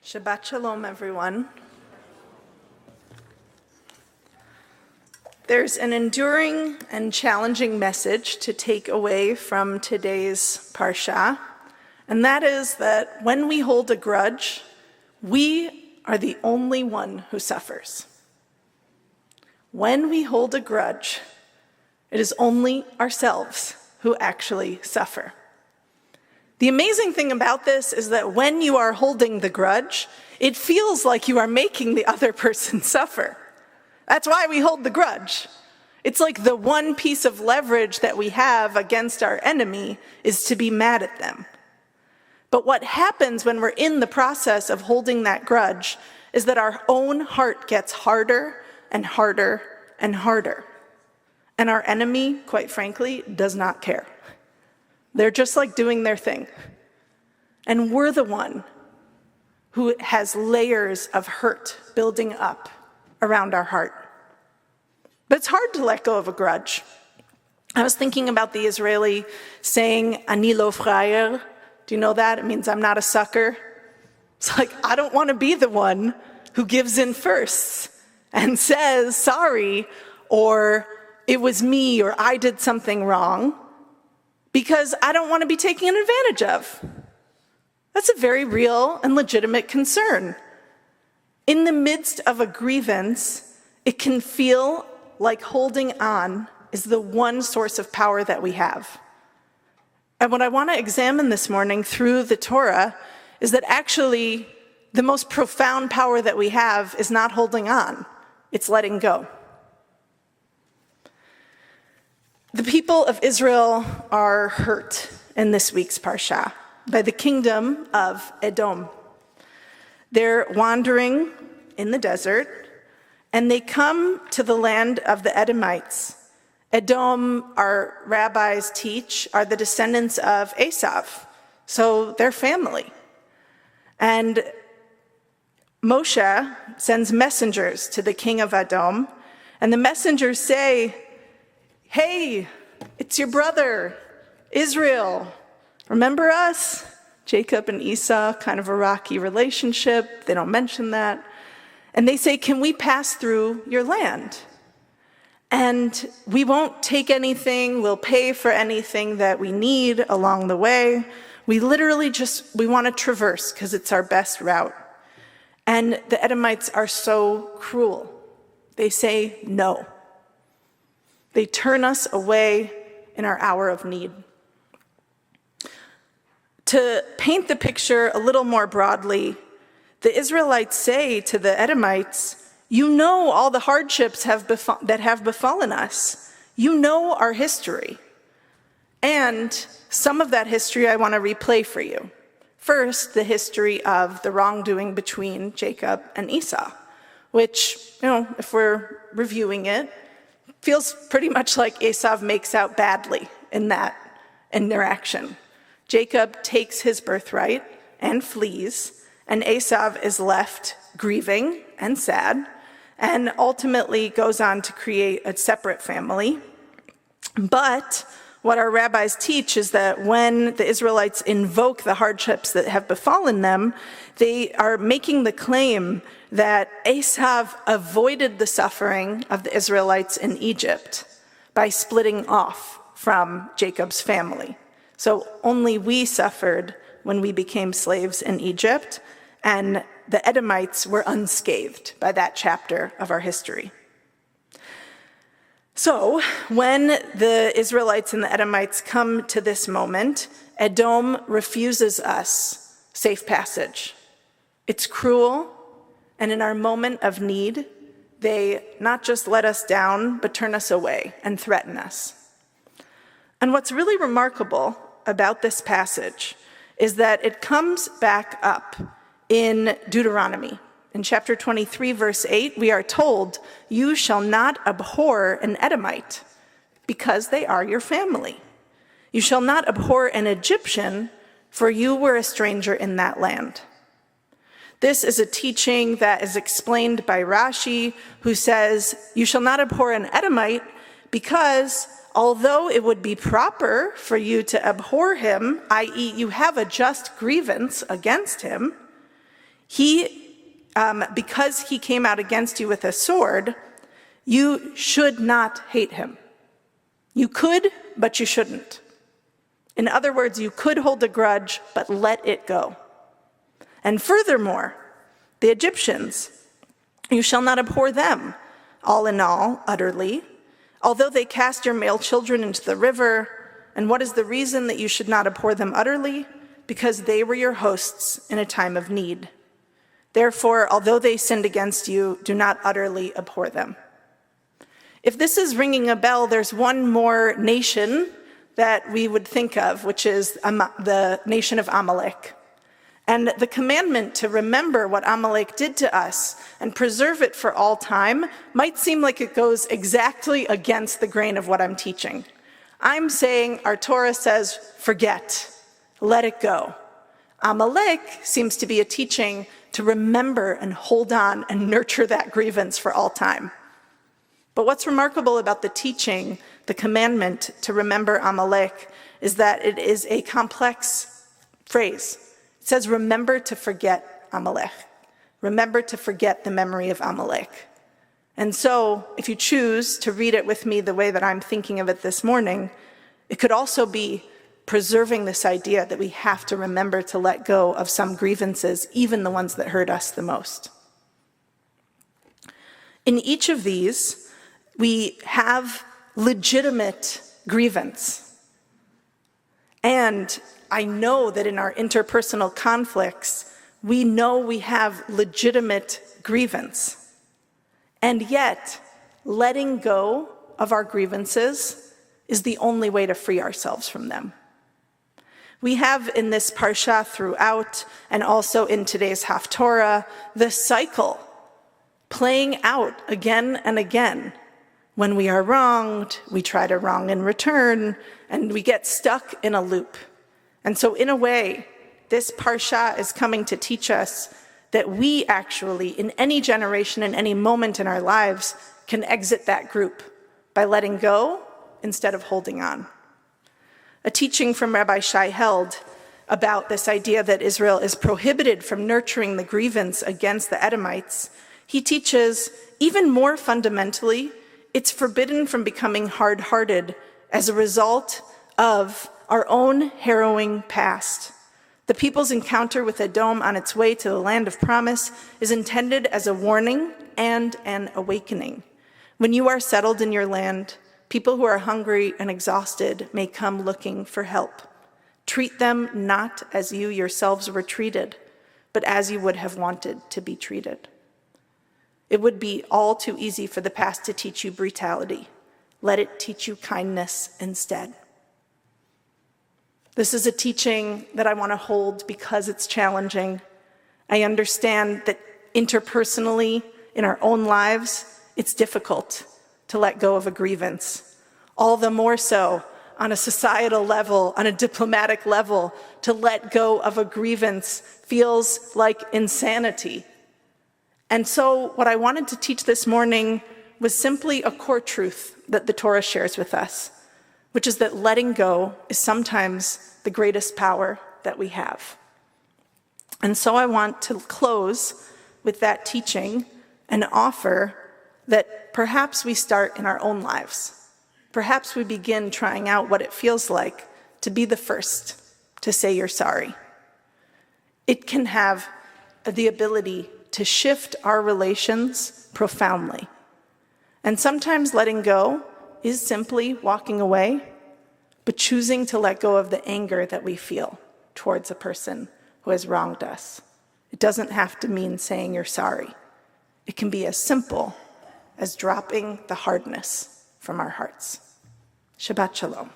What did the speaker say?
Shabbat Shalom, everyone. There's an enduring and challenging message to take away from today's Parsha, and that is that when we hold a grudge, we are the only one who suffers. When we hold a grudge, it is only ourselves who actually suffer. The amazing thing about this is that when you are holding the grudge, it feels like you are making the other person suffer. That's why we hold the grudge. It's like the one piece of leverage that we have against our enemy is to be mad at them. But what happens when we're in the process of holding that grudge is that our own heart gets harder and harder and harder. And our enemy, quite frankly, does not care. They're just like doing their thing. And we're the one who has layers of hurt building up around our heart. But it's hard to let go of a grudge. I was thinking about the Israeli saying, "Ani lo frayer." Do you know that? It means I'm not a sucker. It's like, I don't want to be the one who gives in first and says sorry, or it was me, or I did something wrong, because I don't want to be taken advantage of. That's a very real and legitimate concern. In the midst of a grievance, it can feel like holding on is the one source of power that we have. And what I want to examine this morning through the Torah is that actually the most profound power that we have is not holding on, it's letting go. The people of Israel are hurt in this week's Parsha by the kingdom of Edom. They're wandering in the desert, and they come to the land of the Edomites. Edom, our rabbis teach, are the descendants of Esav, so they're family. And Moshe sends messengers to the king of Edom, and the messengers say, "Hey, it's your brother, Israel. Remember us?" Jacob and Esau, kind of a rocky relationship. They don't mention that. And they say, "Can we pass through your land? And we won't take anything. We'll pay for anything that we need along the way. We literally we want to traverse because it's our best route." And the Edomites are so cruel. They say no. They turn us away in our hour of need. To paint the picture a little more broadly, the Israelites say to the Edomites, "You know all the hardships that have befallen us. You know our history." And some of that history I want to replay for you. First, the history of the wrongdoing between Jacob and Esau, which, if we're reviewing it, feels pretty much like Esau makes out badly in that interaction. Jacob takes his birthright and flees, and Esau is left grieving and sad, and ultimately goes on to create a separate family. But what our rabbis teach is that when the Israelites invoke the hardships that have befallen them, they are making the claim that Esau avoided the suffering of the Israelites in Egypt by splitting off from Jacob's family. So only we suffered when we became slaves in Egypt, and the Edomites were unscathed by that chapter of our history. So when the Israelites and the Edomites come to this moment, Edom refuses us safe passage. It's cruel, and in our moment of need, they not just let us down, but turn us away and threaten us. And what's really remarkable about this passage is that it comes back up in Deuteronomy. In chapter 23, verse 8, we are told, "You shall not abhor an Edomite, because they are your family. You shall not abhor an Egyptian, for you were a stranger in that land." This is a teaching that is explained by Rashi, who says, "You shall not abhor an Edomite, because although it would be proper for you to abhor him, i.e., you have a just grievance against him, Because he came out against you with a sword, you should not hate him. You could, but you shouldn't. In other words, you could hold a grudge, but let it go. And furthermore, the Egyptians, you shall not abhor them, all in all, utterly, although they cast your male children into the river. And what is the reason that you should not abhor them utterly? Because they were your hosts in a time of need. Therefore, although they sinned against you, do not utterly abhor them. If this is ringing a bell, there's one more nation that we would think of, which is the nation of Amalek. And the commandment to remember what Amalek did to us and preserve it for all time might seem like it goes exactly against the grain of what I'm teaching. I'm saying our Torah says, forget, let it go. Amalek seems to be a teaching to remember and hold on and nurture that grievance for all time. But what's remarkable about the teaching, the commandment to remember Amalek, is that it is a complex phrase. It says, remember to forget Amalek. Remember to forget the memory of Amalek. And so, if you choose to read it with me the way that I'm thinking of it this morning, it could also be preserving this idea that we have to remember to let go of some grievances, even the ones that hurt us the most. In each of these, we have legitimate grievance. And I know that in our interpersonal conflicts, we know we have legitimate grievance. And yet, letting go of our grievances is the only way to free ourselves from them. We have in this parsha throughout, and also in today's Haftorah, the cycle playing out again and again. When we are wronged, we try to wrong in return, and we get stuck in a loop. And so in a way, this parsha is coming to teach us that we actually, in any generation, in any moment in our lives, can exit that group by letting go instead of holding on. A teaching from Rabbi Shai held about this idea that Israel is prohibited from nurturing the grievance against the Edomites. He teaches, even more fundamentally, it's forbidden from becoming hard-hearted as a result of our own harrowing past. The people's encounter with Edom on its way to the land of promise is intended as a warning and an awakening. When you are settled in your land, people who are hungry and exhausted may come looking for help. Treat them not as you yourselves were treated, but as you would have wanted to be treated. It would be all too easy for the past to teach you brutality. Let it teach you kindness instead. This is a teaching that I want to hold because it's challenging. I understand that interpersonally, in our own lives, it's difficult to let go of a grievance. All the more so on a societal level, on a diplomatic level, to let go of a grievance feels like insanity. And so what I wanted to teach this morning was simply a core truth that the Torah shares with us, which is that letting go is sometimes the greatest power that we have. And so I want to close with that teaching and offer that perhaps we start in our own lives. Perhaps we begin trying out what it feels like to be the first to say you're sorry. It can have the ability to shift our relations profoundly. And sometimes letting go is simply walking away, but choosing to let go of the anger that we feel towards a person who has wronged us. It doesn't have to mean saying you're sorry. It can be as simple as dropping the hardness from our hearts. Shabbat Shalom.